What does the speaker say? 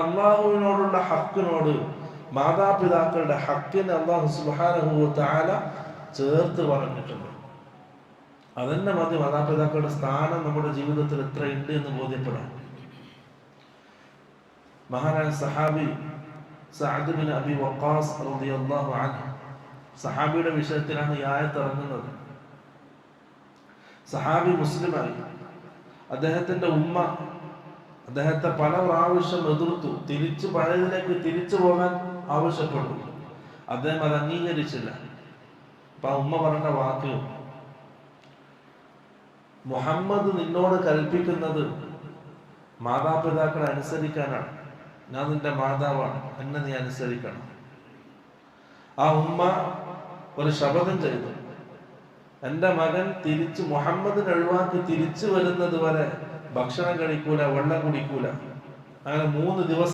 അള്ളാഹുവിനോടുള്ള ഹക്കിനോട് മാതാപിതാക്കളുടെ ഹക്കിനെ അള്ളാഹു സുബ്ഹാനഹു വ തആല ചേർത്ത് പറഞ്ഞിട്ടുണ്ട്. അതന്നെ മതി മാതാപിതാക്കളുടെ സ്ഥാനം നമ്മുടെ ജീവിതത്തിൽ എത്രയുണ്ട് എന്ന് ബോധ്യപ്പെടാൻ. മഹാനായ സഹാബി സഅദ് ബിൻ അബി വഖാസ് റളിയല്ലാഹു അൻഹു, സഹാബിയുടെ വിഷയത്തിലാണ് ഈ ആയത്ത് ഇറങ്ങുന്നത്. സഹാബി മുസ്ലിമായി. അദ്ദേഹത്തിന്റെ ഉമ്മ അദ്ദേഹത്തെ പല പ്രാവശ്യം എതിർത്തു, പഴയതിലേക്ക് തിരിച്ചു പോകാൻ ആവശ്യപ്പെട്ടു. അദ്ദേഹം അത് അംഗീകരിച്ചില്ല. അപ്പൊ ആ ഉമ്മ പറഞ്ഞ വാക്ക്, മുഹമ്മദ് നിന്നോട് കൽപ്പിക്കുന്നത് മാതാപിതാക്കളെ അനുസരിക്കാനാണ്. ഞാൻ നിന്റെ മാതാവാണ്, എന്നെ നീ അനുസരിക്കണം. ആ ഉമ്മ ഒരു ശപഥം ചെയ്തു, എന്റെ മകൻ മുഹമ്മദിനെ ഒഴിവാക്കി തിരിച്ചു വരുന്നത് വരെ ഭക്ഷണം കഴിക്കൂല, വെള്ളം കുടിക്കൂല. അങ്ങനെ 3 ദിവസം